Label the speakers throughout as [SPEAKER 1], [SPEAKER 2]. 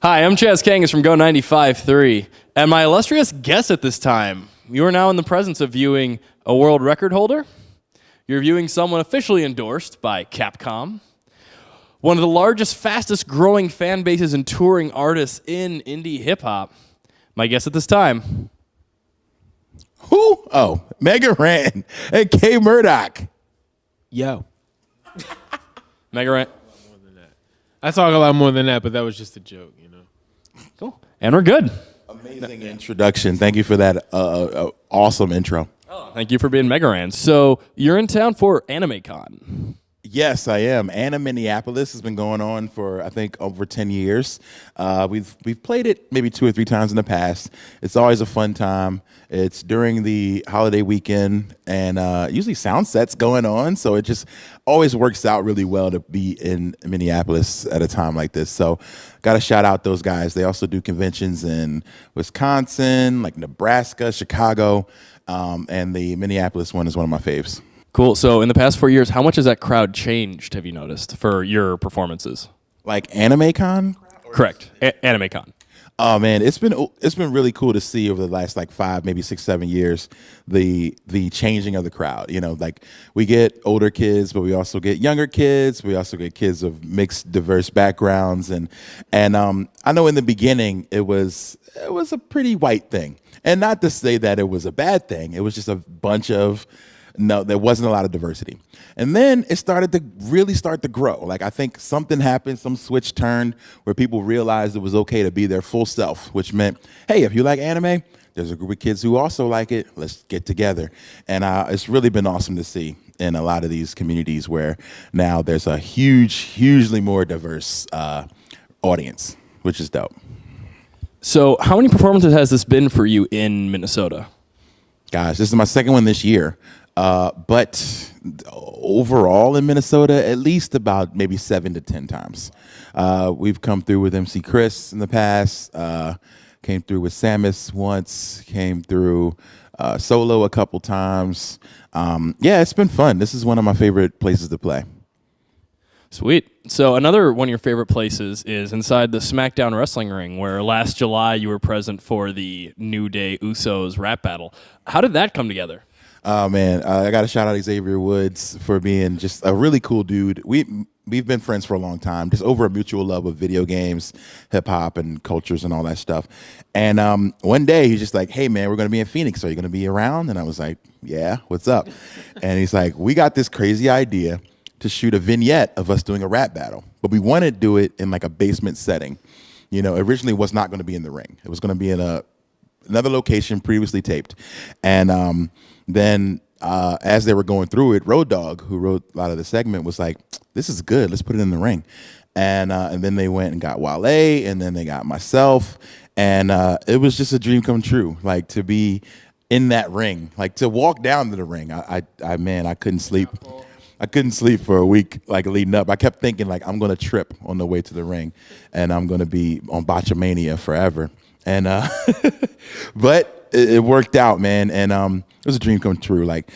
[SPEAKER 1] Hi, I'm Chaz Kangas from Go 95.3, and my illustrious guest at this time, you are now in the presence of viewing a world record holder. You're viewing someone officially endorsed by Capcom, one of the largest, fastest growing fan bases and touring artists in indie hip-hop. My guest at this time.
[SPEAKER 2] Who? Oh, Mega Ran and K-Murdock.
[SPEAKER 3] Yo.
[SPEAKER 1] Mega Ran.
[SPEAKER 3] I talk a lot more than that, but that was just a joke, you know.
[SPEAKER 1] Cool. And we're good.
[SPEAKER 2] Amazing introduction. Thank you for that awesome intro.
[SPEAKER 1] Thank you for being Mega Ran. So you're in town for AnimeCon.
[SPEAKER 2] Yes, I am. Minneapolis has been going on for, I think, over 10 years. We've played it maybe 2 or 3 times in the past. It's always a fun time. It's during the holiday weekend, and usually Soundset's going on, so it just always works out really well to be in Minneapolis at a time like this. So got to shout out those guys. They also do conventions in Wisconsin, like Nebraska, Chicago, and the Minneapolis one is one of my faves.
[SPEAKER 1] Cool. So in the past 4 years, how much has that crowd changed, have you noticed, for your performances?
[SPEAKER 2] Like AnimeCon?
[SPEAKER 1] Correct. AnimeCon.
[SPEAKER 2] Oh man, it's been really cool to see over the last like 5, maybe 6, 7 years, the changing of the crowd. You know, like we get older kids, but we also get younger kids. We also get kids of mixed, diverse backgrounds, and I know in the beginning it was a pretty white thing, and not to say that it was a bad thing. It was just a bunch of there wasn't a lot of diversity. And then it started to really start to grow. Like I think something happened, some switch turned where people realized it was okay to be their full self, which meant, hey, if you like anime, there's a group of kids who also like it. Let's get together. And it's really been awesome to see in a lot of these communities where now there's a hugely more diverse audience, which is dope.
[SPEAKER 1] So how many performances has this been for you in Minnesota?
[SPEAKER 2] Gosh, this is my second one this year. But overall in Minnesota, at least about maybe 7 to 10 times. We've come through with MC Chris in the past, came through with Samus once, came through solo a couple times. Yeah, it's been fun. This is one of my favorite places to play.
[SPEAKER 1] Sweet. So another one of your favorite places is inside the SmackDown wrestling ring, where last July you were present for the New Day Usos rap battle. How did that come together?
[SPEAKER 2] Oh man, I got to shout out Xavier Woods for being just a really cool dude. We've been friends for a long time, just over a mutual love of video games, hip hop, and cultures and all that stuff. And one day he's just like, "Hey man, we're gonna be in Phoenix. Are you gonna be around?" And I was like, "Yeah, what's up?" And he's like, "We got this crazy idea to shoot a vignette of us doing a rap battle, but we want to do it in like a basement setting. You know, originally it was not going to be in the ring. It was going to be in another location previously taped." And then as they were going through it, Road Dogg, who wrote a lot of the segment, was like, "This is good. Let's put it in the ring." And then they went and got Wale, and then they got myself, and it was just a dream come true. Like to be in that ring, like to walk down to the ring. I couldn't sleep. I couldn't sleep for a week, like leading up. I kept thinking like I'm gonna trip on the way to the ring, and I'm gonna be on Botchamania forever. And but it worked out, man. And it was a dream come true. Like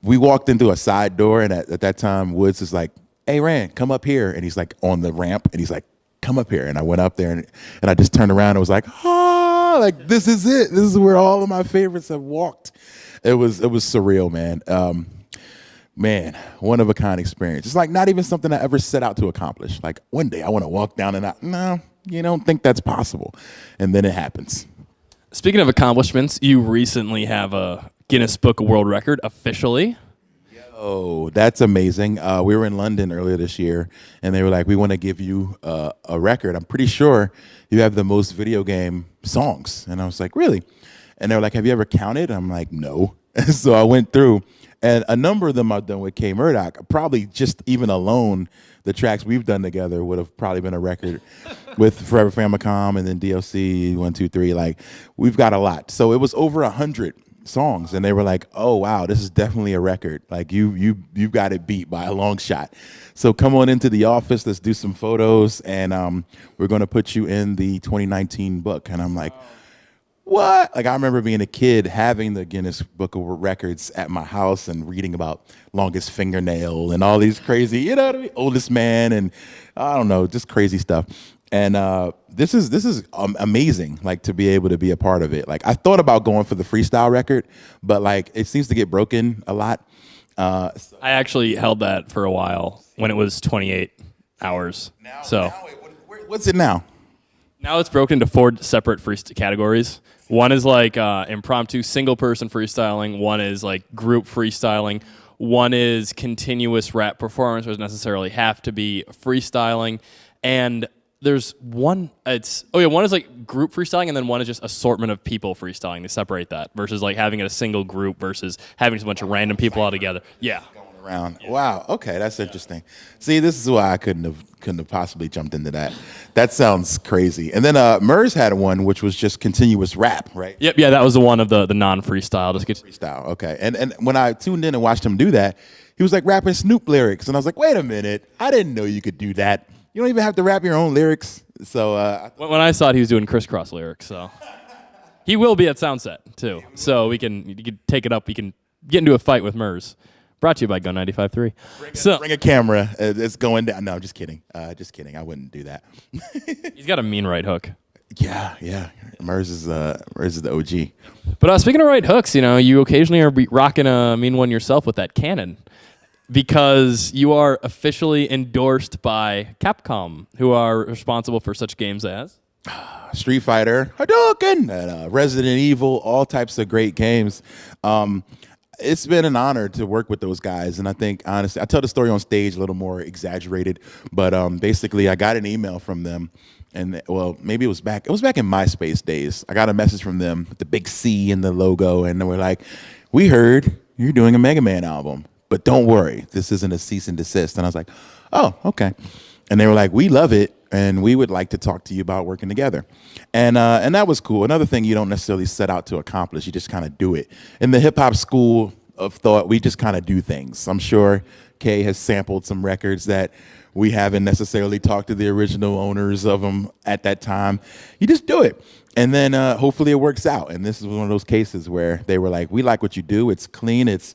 [SPEAKER 2] we walked into a side door, and at that time, Woods is like, "Hey, Rand, come up here." And he's like on the ramp, and he's like, "Come up here." And I went up there, and I just turned around and was like, "Ah, like this is it. This is where all of my favorites have walked." It was surreal, man. Man, one of a kind experience. It's like not even something I ever set out to accomplish. Like one day I want to walk down and no, you don't think that's possible. And then it happens.
[SPEAKER 1] Speaking of accomplishments, you recently have a Guinness Book of World Record officially.
[SPEAKER 2] Oh, that's amazing. We were in London earlier this year, and they were like, "We want to give you a record. I'm pretty sure you have the most video game songs." And I was like, "Really?" And they were like, "Have you ever counted?" I'm like, "No." So I went through, and a number of them I've done with K-Murdock. Probably just even alone, the tracks we've done together would have probably been a record with Forever Famicom and then DLC 1, 2, 3. Like we've got a lot. So it was over 100 songs, and they were like, "Oh wow, this is definitely a record. Like you've got it beat by a long shot. So come on into the office. Let's do some photos, and we're gonna put you in the 2019 book." And I'm like, what? Like I remember being a kid having the Guinness Book of Records at my house and reading about longest fingernail and all these crazy, you know what I mean? Oldest man and I don't know, just crazy stuff. And this is amazing, like to be able to be a part of it. Like I thought about going for the freestyle record, but like it seems to get broken a lot.
[SPEAKER 1] I actually held that for a while when it was 28 hours.
[SPEAKER 2] What's it now?
[SPEAKER 1] Now it's broken into 4 separate categories. One is like impromptu single-person freestyling. One is like group freestyling. One is continuous rap performance, which doesn't necessarily have to be freestyling. And there's one, one is like group freestyling, and then one is just assortment of people freestyling. They separate that versus like having it a single group versus having just a bunch of random people all together. Yeah.
[SPEAKER 2] Around. Yeah. Wow. Okay, that's interesting. See, this is why I couldn't have possibly jumped into that. That sounds crazy. And then Murs had one which was just continuous rap, right?
[SPEAKER 1] Yep. Yeah, that was the one of the non-freestyle.
[SPEAKER 2] Freestyle. Okay. And when I tuned in and watched him do that, he was like rapping Snoop lyrics, and I was like, wait a minute, I didn't know you could do that. You don't even have to rap your own lyrics. So
[SPEAKER 1] when I saw it, he was doing crisscross lyrics. So he will be at Soundset too. So you can take it up. We can get into a fight with Murs. Brought to you by Go 95.3.
[SPEAKER 2] Bring a camera. It's going down. No, just kidding. Just kidding. I wouldn't do that.
[SPEAKER 1] He's got a mean right hook.
[SPEAKER 2] Yeah. Murs is the OG.
[SPEAKER 1] But speaking of right hooks, you occasionally are rocking a mean one yourself with that cannon, because you are officially endorsed by Capcom, who are responsible for such games as
[SPEAKER 2] Street Fighter, Hadouken, and Resident Evil, all types of great games. It's been an honor to work with those guys, and I think, honestly, I tell the story on stage a little more exaggerated, but basically I got an email from them, and maybe it was back in MySpace days. I got a message from them with the big C in the logo, and they were like, we heard you're doing a Mega Man album, but don't worry, this isn't a cease and desist. And I was like, oh, okay. And they were like, we love it, and we would like to talk to you about working together. And that was cool. Another thing you don't necessarily set out to accomplish, you just kind of do it. In the hip-hop school of thought, we just kind of do things. I'm sure Kay has sampled some records that we haven't necessarily talked to the original owners of them at that time. You just do it. And then hopefully it works out. And this is one of those cases where they were like, we like what you do. It's clean. It's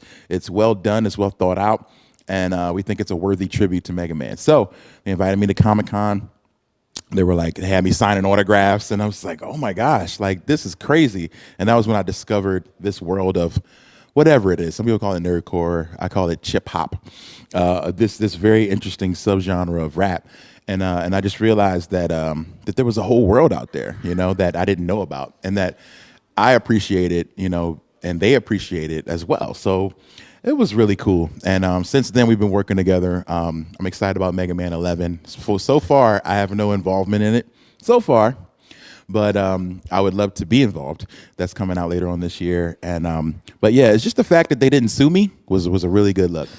[SPEAKER 2] well done. It's well thought out. And we think it's a worthy tribute to Mega Man. So they invited me to Comic-Con. They were like, they had me signing autographs. And I was like, oh my gosh, like this is crazy. And that was when I discovered this world of whatever it is. Some people call it nerdcore. I call it chip hop. This very interesting subgenre of rap. And I just realized that that there was a whole world out there, that I didn't know about, and that I appreciate it, and they appreciate it as well. So it was really cool. And since then, we've been working together. I'm excited about Mega Man 11. So far, I have no involvement in it so far, but I would love to be involved. That's coming out later on this year. And but yeah, it's just the fact that they didn't sue me was a really good look.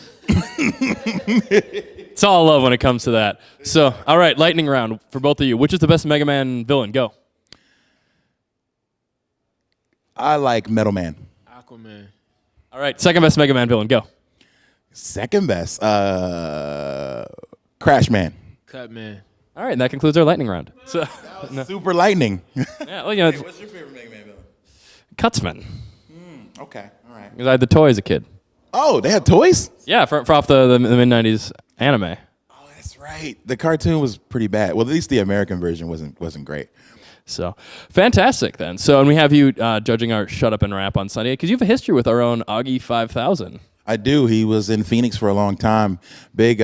[SPEAKER 1] It's all love when it comes to that. So, all right, lightning round for both of you. Which is the best Mega Man villain? Go.
[SPEAKER 2] I like Metal Man.
[SPEAKER 3] Aquaman.
[SPEAKER 1] All right, second best Mega Man villain. Go.
[SPEAKER 2] Second best, Crash Man.
[SPEAKER 3] Cut Man.
[SPEAKER 1] All right, and that concludes our lightning round. So,
[SPEAKER 2] Super lightning.
[SPEAKER 1] yeah, well,
[SPEAKER 2] Hey, what's your favorite Mega Man villain?
[SPEAKER 1] Cutsman.
[SPEAKER 2] Okay, all right.
[SPEAKER 1] Because I had the toy as a kid.
[SPEAKER 2] Oh, they had toys?
[SPEAKER 1] Yeah, for off the mid-90s anime.
[SPEAKER 2] Oh, that's right. The cartoon was pretty bad. Well, at least the American version wasn't great.
[SPEAKER 1] So, fantastic then. So, and we have you judging our Shut Up and Rap on Sunday, because you have a history with our own Augie 5000.
[SPEAKER 2] I do. He was in Phoenix for a long time. Big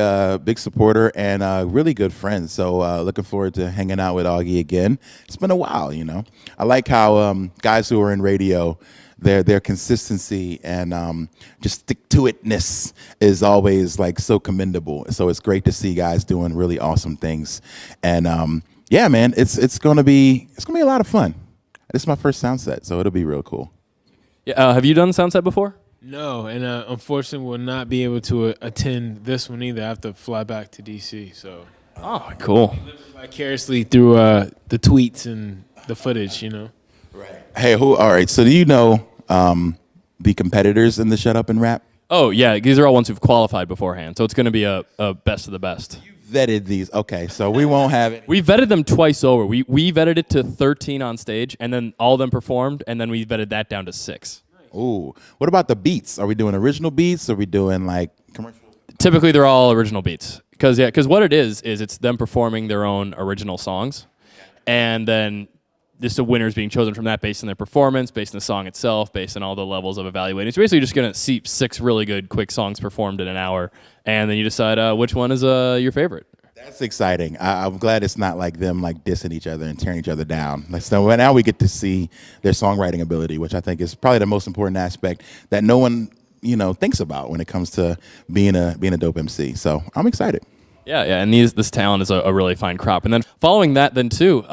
[SPEAKER 2] supporter and really good friend. So looking forward to hanging out with Augie again. It's been a while, I like how guys who are in radio, their consistency and just stick-to-itness is always like so commendable. So it's great to see guys doing really awesome things. And yeah, man, it's gonna be a lot of fun. This is my first Soundset, so it'll be real cool.
[SPEAKER 1] Yeah, have you done Soundset before?
[SPEAKER 3] No, and unfortunately will not be able to attend this one either. I have to fly back to DC. So.
[SPEAKER 1] Oh, cool.
[SPEAKER 3] Vicariously through the tweets and the footage,
[SPEAKER 2] Right. Hey, all right. So do you know the competitors in the Shut Up and Rap?
[SPEAKER 1] Oh, yeah. These are all ones who've qualified beforehand. So it's going to be a best of the best.
[SPEAKER 2] You vetted these. Okay, so we won't have it.
[SPEAKER 1] We vetted them twice over. We vetted it to 13 on stage, and then all of them performed, and then we vetted that down to 6.
[SPEAKER 2] Ooh. What about the beats? Are we doing original beats? Or are we doing like commercial?
[SPEAKER 1] Typically, they're all original beats. Because what it is it's them performing their own original songs, and then just the winners being chosen from that based on their performance, based on the song itself, based on all the levels of evaluating. So basically just going to see 6 really good quick songs performed in an hour, and then you decide which one is your favorite.
[SPEAKER 2] That's exciting. I'm glad it's not like them like dissing each other and tearing each other down. Like, so now we get to see their songwriting ability, which I think is probably the most important aspect that no one thinks about when it comes to being a dope MC. So I'm excited.
[SPEAKER 1] Yeah, and this talent is a really fine crop. And then following that, then too,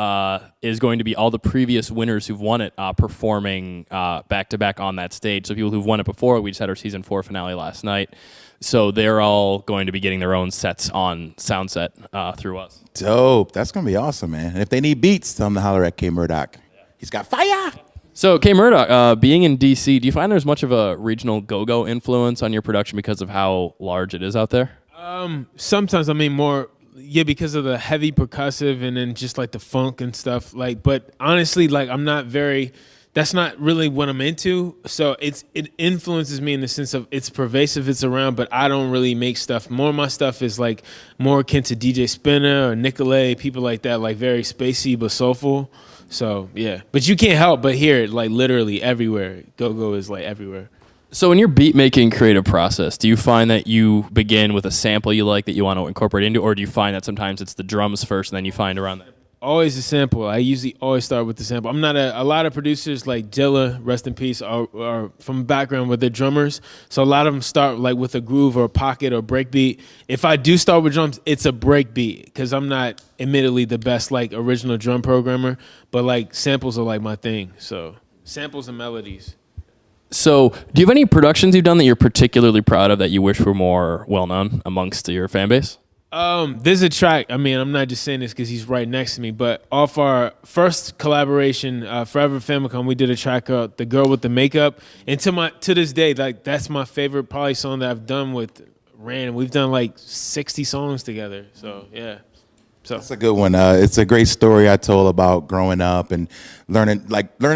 [SPEAKER 1] is going to be all the previous winners who've won it performing back to back on that stage. So people who've won it before, we just had our season 4 finale last night. So they're all going to be getting their own sets on Soundset through us.
[SPEAKER 2] Dope. That's going to be awesome, man. And if they need beats, tell them to holler at K-Murdock. He's got fire.
[SPEAKER 1] So K-Murdock, being in DC, do you find there's much of a regional go-go influence on your production because of how large it is out there?
[SPEAKER 3] Sometimes, more, because of the heavy percussive and then just like the funk and stuff. But honestly, that's not really what I'm into. So it influences me in the sense of it's pervasive, it's around, but I don't really make stuff. More of my stuff is like more akin to DJ Spinner or Nicolay, people like that, like very spacey but soulful. So yeah, but you can't help but hear it like literally everywhere. Go-go is like everywhere.
[SPEAKER 1] So in your beat making creative process, do you find that you begin with a sample you like that you want to incorporate into, or do you find that sometimes it's the drums first and then you find around that?
[SPEAKER 3] Always a sample. I usually always start with the sample. I'm not a lot of producers like Dilla, rest in peace, are from a background where they're drummers. So a lot of them start like with a groove or a pocket or break beat. If I do start with drums, it's a break beat because I'm not admittedly the best like original drum programmer, but like samples are like my thing. So samples and melodies.
[SPEAKER 1] So do you have any productions you've done that you're particularly proud of that you wish were more well-known amongst your fan base?
[SPEAKER 3] There's a track, I'm not just saying this because he's right next to me, but off our first collaboration, Forever Famicom, we did a track called The Girl with the Makeup. And to this day, like that's my favorite probably song that I've done with Rand. We've done like 60 songs together. So yeah. So
[SPEAKER 2] that's a good one. It's a great story I told about growing up and learning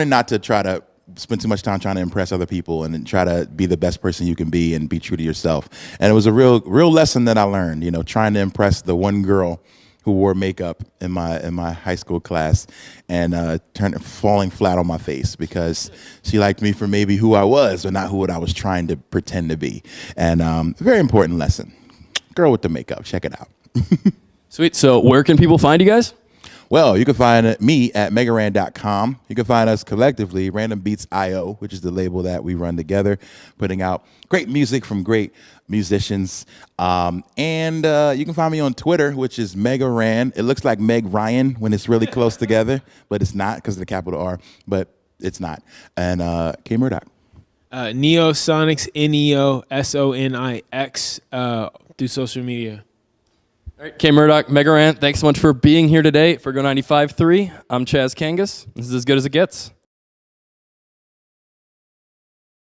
[SPEAKER 2] not to try to spend too much time trying to impress other people and then try to be the best person you can be and be true to yourself. And it was a real lesson that I learned, trying to impress the one girl who wore makeup in my high school class and falling flat on my face because she liked me for maybe who I was, but not who I was trying to pretend to be. And very important lesson. Girl with the makeup, check it out.
[SPEAKER 1] Sweet. So where can people find you guys?
[SPEAKER 2] Well, you can find me at megaran.com. You can find us collectively, Random Beats IO, which is the label that we run together, putting out great music from great musicians. And you can find me on Twitter, which is Megaran. It looks like Meg Ryan when it's really close together, but it's not because of the capital R, but it's not. And K-Murdock.
[SPEAKER 3] Neosonics, Neosonix, through social media.
[SPEAKER 1] All right, K-Murdock, Megaran, thanks so much for being here today for Go 95.3. I'm Chaz Kangas. This is as good as it gets.